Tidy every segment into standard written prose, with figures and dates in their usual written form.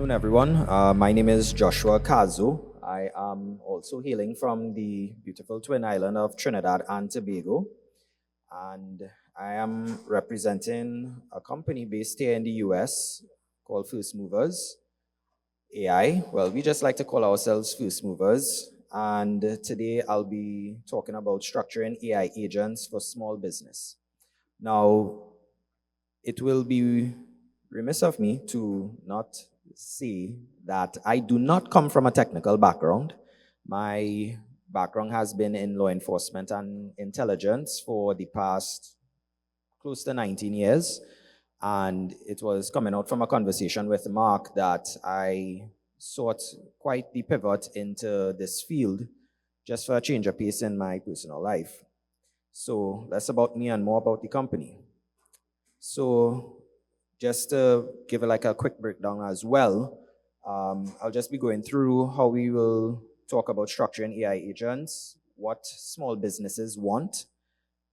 Afternoon, everyone. My name is Joshua Cazoe. I am also hailing from the beautiful twin island of Trinidad and Tobago, and I am representing a company based here in the US called First Movers AI. Well, we just like to call ourselves First Movers, and today I'll be talking about structuring AI agents for small business. Now, it will be remiss of me to not say that I do not come from a technical background. My background has been in law enforcement and intelligence for the past close to 19 years. And it was coming out from a conversation with Mark that I sought quite the pivot into this field just for a change of pace in my personal life. So that's about me and more about the company. So just to give it like a quick breakdown as well, I'll just be going through how we will talk about structuring AI agents, what small businesses want,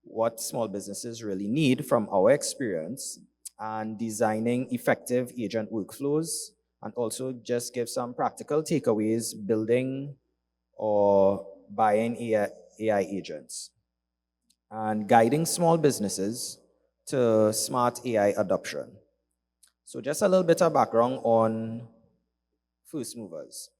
what small businesses really need from our experience, and designing effective agent workflows, and also just give some practical takeaways building or buying AI agents, and guiding small businesses to smart AI adoption. So just a little bit of background on First Movers.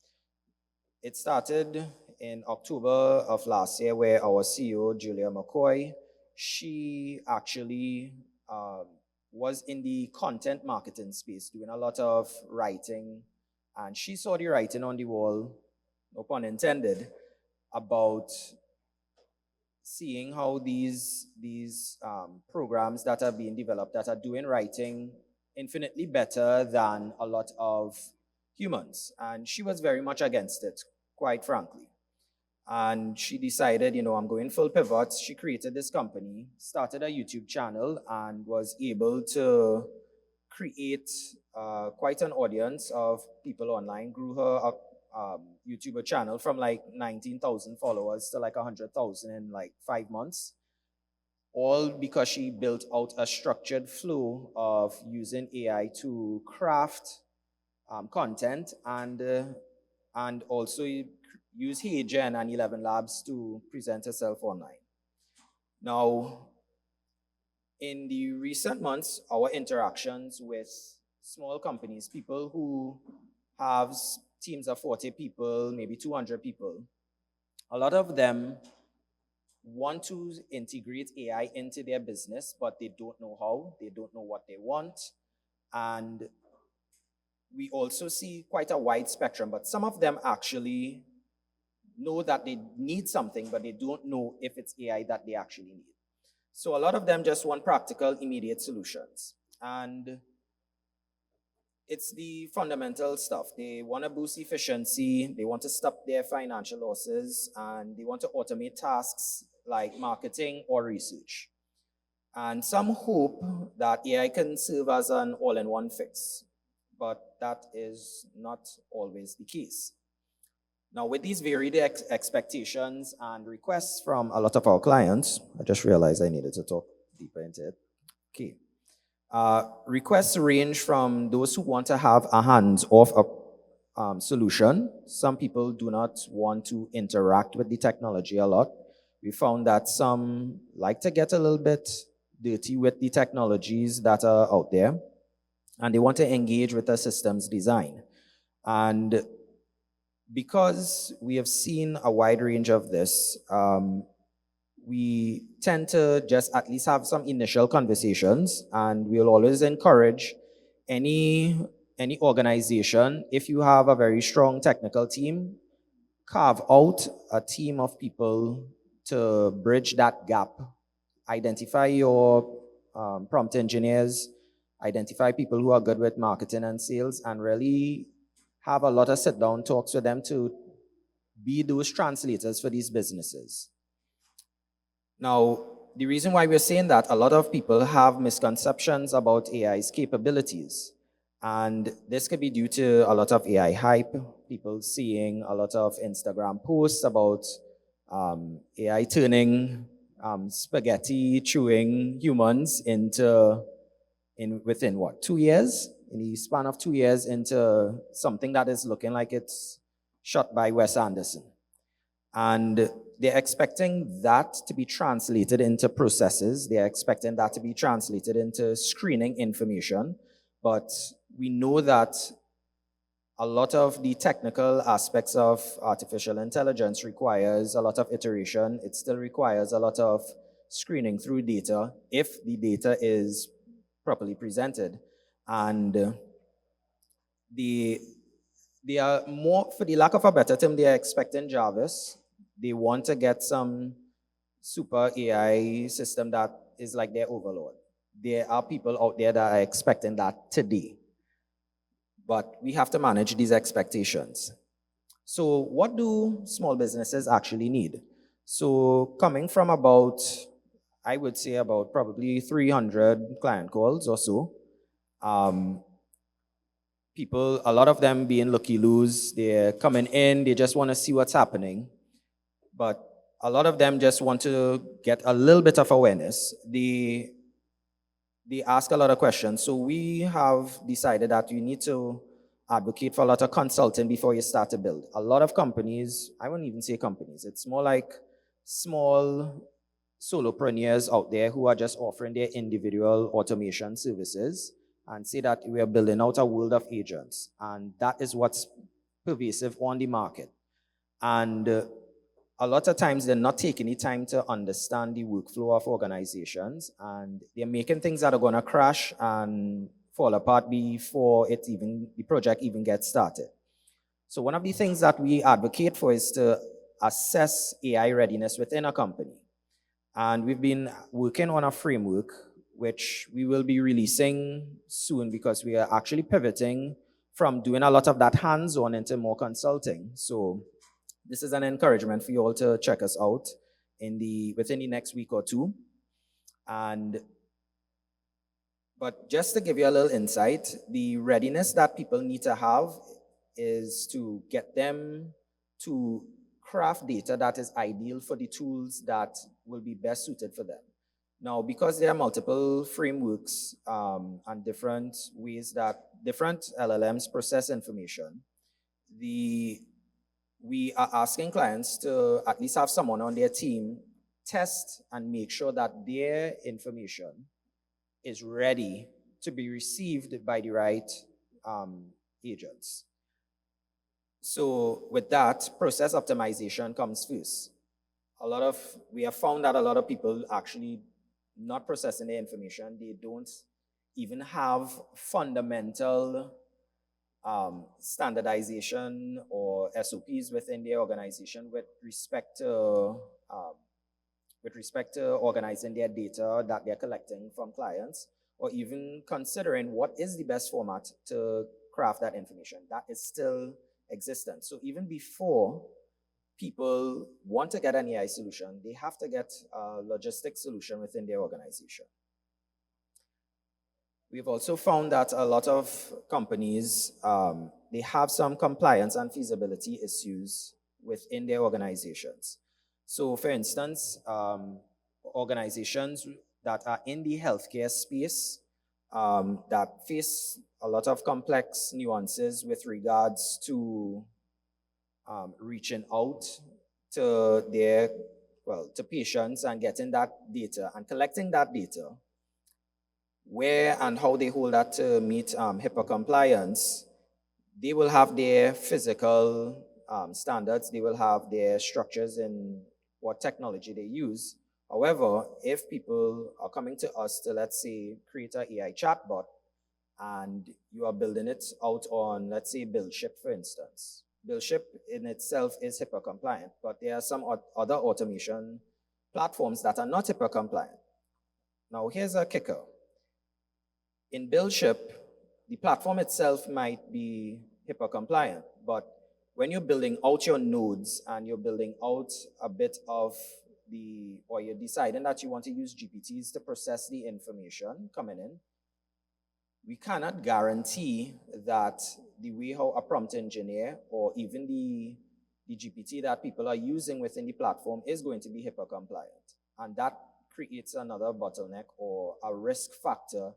It started in October of last year where our CEO, Julia McCoy, she actually was in the content marketing space doing a lot of writing, and she saw the writing on the wall, no pun intended, about seeing how these programs that are being developed that are doing writing infinitely better than a lot of humans. And she was very much against it, quite frankly. And she decided, I'm going full pivot. She created this company, started a YouTube channel, and was able to create quite an audience of people online, grew her YouTuber channel from like 19,000 followers to like 100,000 in like 5 months, all because she built out a structured flow of using AI to craft content and also use HeyGen and 11 Labs to present herself online. Now, in the recent months, our interactions with small companies, people who have teams of 40 people, maybe 200 people, a lot of them want to integrate AI into their business, but they don't know how, they don't know what they want. And we also see quite a wide spectrum, but some of them actually know that they need something, but they don't know if it's AI that they actually need. So a lot of them just want practical, immediate solutions. And it's the fundamental stuff. They want to boost efficiency, they want to stop their financial losses, and they want to automate tasks like marketing or research. And some hope that AI can serve as an all-in-one fix, but that is not always the case. Now, with these varied expectations and requests from a lot of our clients, I just realized I needed to talk deeper into it. Okay. Requests range from those who want to have a hands-off solution. Some people do not want to interact with the technology a lot. We found that some like to get a little bit dirty with the technologies that are out there, and they want to engage with the systems design. And because we have seen a wide range of this, we tend to just at least have some initial conversations, and we'll always encourage any organization, if you have a very strong technical team, carve out a team of people to bridge that gap. Identify your prompt engineers, identify people who are good with marketing and sales, and really have a lot of sit-down talks with them to be those translators for these businesses. Now, the reason why we're saying that, a lot of people have misconceptions about AI's capabilities. And this could be due to a lot of AI hype, people seeing a lot of Instagram posts about AI turning spaghetti chewing humans within what, 2 years? in the span of 2 years into something that is looking like it's shot by Wes Anderson. And they're expecting that to be translated into processes. They're expecting that to be translated into screening information. But we know that a lot of the technical aspects of artificial intelligence requires a lot of iteration. It still requires a lot of screening through data if the data is properly presented. And they are more, for the lack of a better term, they are expecting Jarvis. They want to get some super AI system that is like their overlord. There are people out there that are expecting that today. But we have to manage these expectations. So what do small businesses actually need? So coming from about, I would say about probably 300 client calls or so, people, a lot of them being looky-loos, they're coming in, they just want to see what's happening. But a lot of them just want to get a little bit of awareness. They ask a lot of questions. So we have decided that you need to advocate for a lot of consulting before you start to build. A lot of companies, I wouldn't even say companies, it's more like small solopreneurs out there who are just offering their individual automation services and say that we are building out a world of agents. And that is what's pervasive on the market. And a lot of times they're not taking the time to understand the workflow of organizations, and they're making things that are going to crash and fall apart before the project even gets started. So one of the things that we advocate for is to assess AI readiness within a company. And we've been working on a framework which we will be releasing soon, because we are actually pivoting from doing a lot of that hands-on into more consulting. So this is an encouragement for you all to check us out within the next week or two. But just to give you a little insight, the readiness that people need to have is to get them to craft data that is ideal for the tools that will be best suited for them. Now, because there are multiple frameworks and different ways that different LLMs process information, we are asking clients to at least have someone on their team test and make sure that their information is ready to be received by the right agents. So with that, process optimization comes first. We have found that a lot of people actually not processing their information. They don't even have fundamental standardization or SOPs within their organization with respect to organizing their data that they're collecting from clients, or even considering what is the best format to craft that information. That is still existent. So even before people want to get an AI solution, they have to get a logistics solution within their organization. We've also found that a lot of companies, they have some compliance and feasibility issues within their organizations. So for instance, organizations that are in the healthcare space that face a lot of complex nuances with regards to reaching out to to patients and getting that data and collecting that data, where and how they hold that to meet HIPAA compliance. They will have their physical standards, they will have their structures in what technology they use. However, if people are coming to us to, let's say, create an AI chatbot, and you are building it out on, let's say, BillShip, for instance. BillShip in itself is HIPAA compliant, but there are some other automation platforms that are not HIPAA compliant. Now, here's a kicker. In BillShip, the platform itself might be HIPAA compliant, but when you're building out your nodes and you're building out a bit of or you're deciding that you want to use GPTs to process the information coming in, we cannot guarantee that the way how a prompt engineer or even the GPT that people are using within the platform is going to be HIPAA compliant. And that creates another bottleneck or a risk factor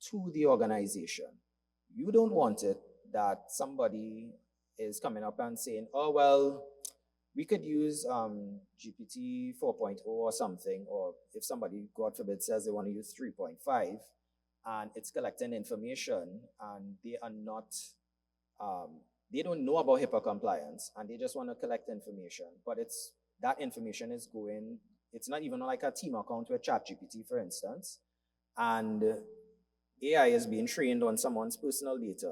to the organization. You don't want it that somebody is coming up and saying, oh, well, we could use GPT 4.0 or something, or if somebody, God forbid, says they want to use 3.5 and it's collecting information and they are not, they don't know about HIPAA compliance and they just want to collect information, but it's that information is going, it's not even like a team account with ChatGPT, for instance, and AI is being trained on someone's personal data.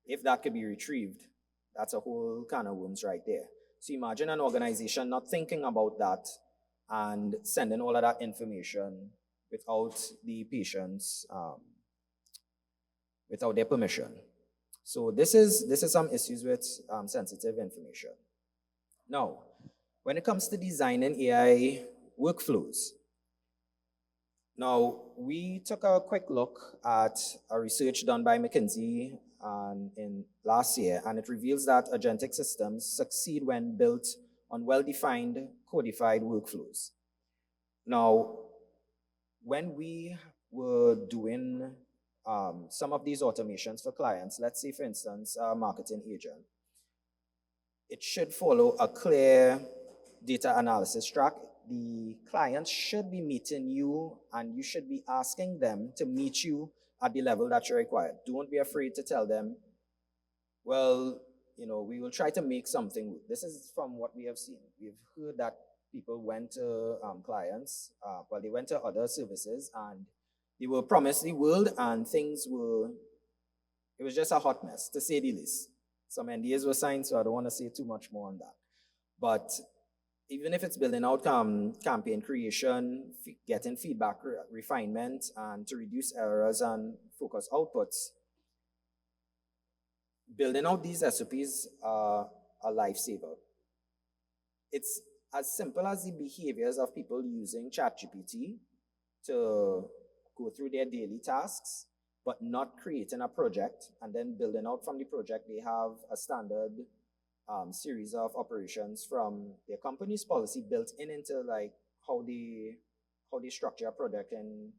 If that could be retrieved, that's a whole can of worms right there. So imagine an organization not thinking about that and sending all of that information without the patient's, without their permission. So this is some issues with sensitive information. Now, when it comes to designing AI workflows, now we took a quick look at a research done by McKinsey in last year, and it reveals that agentic systems succeed when built on well-defined, codified workflows. Now, when we were doing some of these automations for clients, let's say, for instance, a marketing agent, it should follow a clear data analysis track. The client should be meeting you and you should be asking them to meet you at the level that you require. Don't be afraid to tell them, well, we will try to make something. This is from what we have seen. We've heard that people went to clients, they went to other services and they were promised the world and it was just a hot mess, to say the least. Some NDAs were signed, so I don't want to say too much more on that. But even if it's building out campaign creation, getting feedback, refinement, and to reduce errors and focus outputs, building out these SOPs are a lifesaver. It's as simple as the behaviors of people using ChatGPT to go through their daily tasks, but not creating a project and then building out from the project. They have a standard series of operations from their company's policy built into like how they structure a product in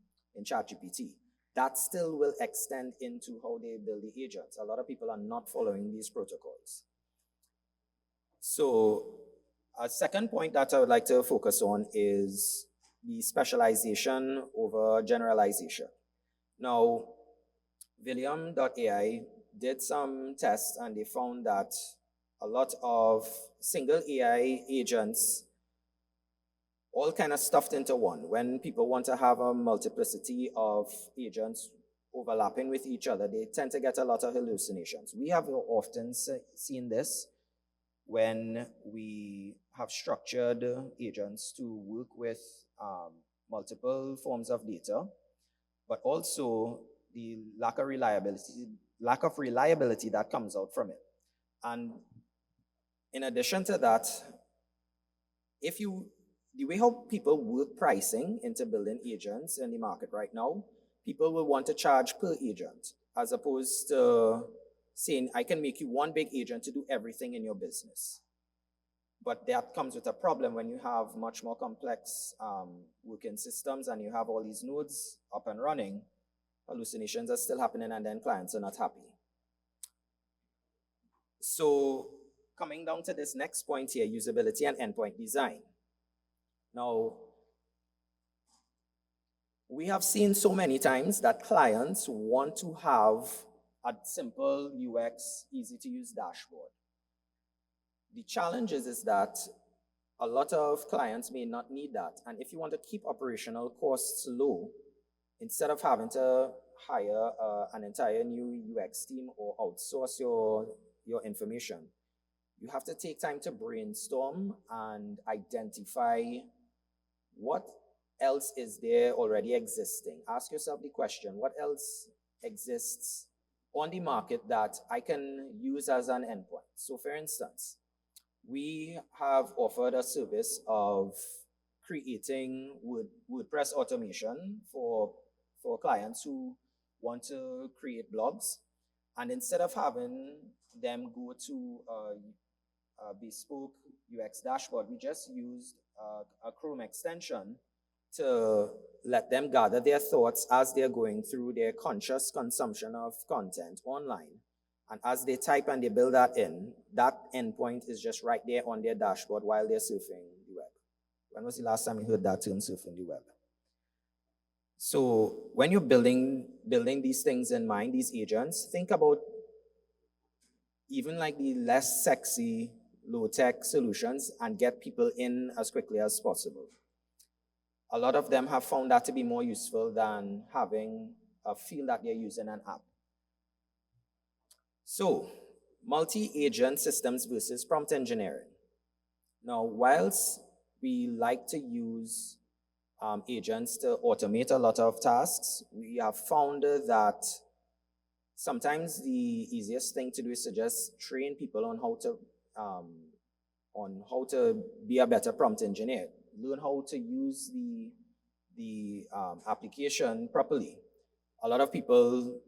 ChatGPT. That still will extend into how they build the agents. A lot of people are not following these protocols. So a second point that I would like to focus on is the specialization over generalization. Now, William.ai did some tests and they found that a lot of single AI agents all kind of stuffed into one. When people want to have a multiplicity of agents overlapping with each other, they tend to get a lot of hallucinations. We have often seen this when we have structured agents to work with multiple forms of data, but also the lack of reliability that comes out from it. And in addition to that, the way how people work pricing into building agents in the market right now, people will want to charge per agent as opposed to saying, I can make you one big agent to do everything in your business. But that comes with a problem when you have much more complex working systems and you have all these nodes up and running. Hallucinations are still happening and then clients are not happy. So coming down to this next point here, usability and endpoint design. Now, we have seen so many times that clients want to have a simple UX, easy to use dashboard. The challenge is that a lot of clients may not need that. And if you want to keep operational costs low, instead of having to hire an entire new UX team or outsource your information, you have to take time to brainstorm and identify what else is there already existing. Ask yourself the question, what else exists on the market that I can use as an endpoint? So for instance, we have offered a service of creating WordPress automation for clients who want to create blogs. And instead of having them go to a bespoke UX dashboard, we just used a Chrome extension to let them gather their thoughts as they're going through their conscious consumption of content online. And as they type and they build that in, that endpoint is just right there on their dashboard while they're surfing the web. When was the last time you heard that term, surfing the web? So when you're building these things in mind, these agents, think about even like the less sexy, low-tech solutions and get people in as quickly as possible. A lot of them have found that to be more useful than having a feel that they're using an app. So, multi-agent systems versus prompt engineering. Now, whilst we like to use agents to automate a lot of tasks, we have found that sometimes the easiest thing to do is to just train people on how to be a better prompt engineer. Learn how to use the application properly. A lot of people,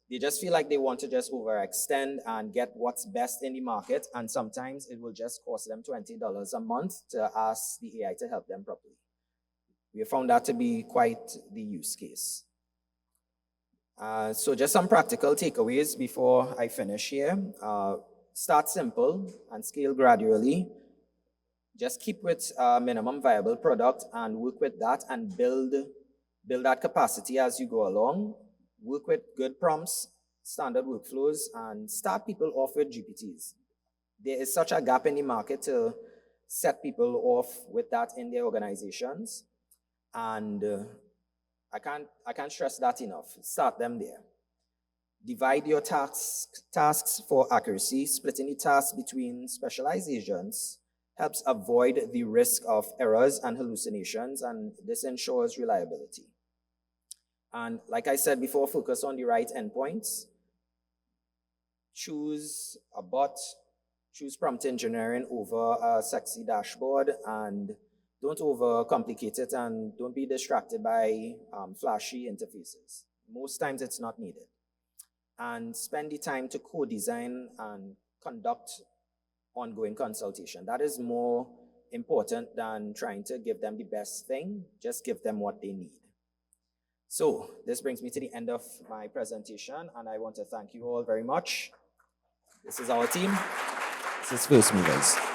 they just feel like they want to just overextend and get what's best in the market, and sometimes it will just cost them $20 a month to ask the AI to help them properly. We have found that to be quite the use case. So just some practical takeaways before I finish here. Start simple and scale gradually. Just keep with a minimum viable product and work with that and build that capacity as you go along. Work with good prompts, standard workflows, and start people off with GPTs. There is such a gap in the market to set people off with that in their organizations. And I can't stress that enough. Start them there. Divide your tasks for accuracy. Splitting the tasks between specialized agents helps avoid the risk of errors and hallucinations, and this ensures reliability. And like I said before, focus on the right endpoints. Choose a bot, choose prompt engineering over a sexy dashboard, and don't overcomplicate it, and don't be distracted by flashy interfaces. Most times it's not needed. And spend the time to co-design and conduct ongoing consultation. That is more important than trying to give them the best thing. Just give them what they need. So this brings me to the end of my presentation, and I want to thank you all very much. This is our team. This is First Movers.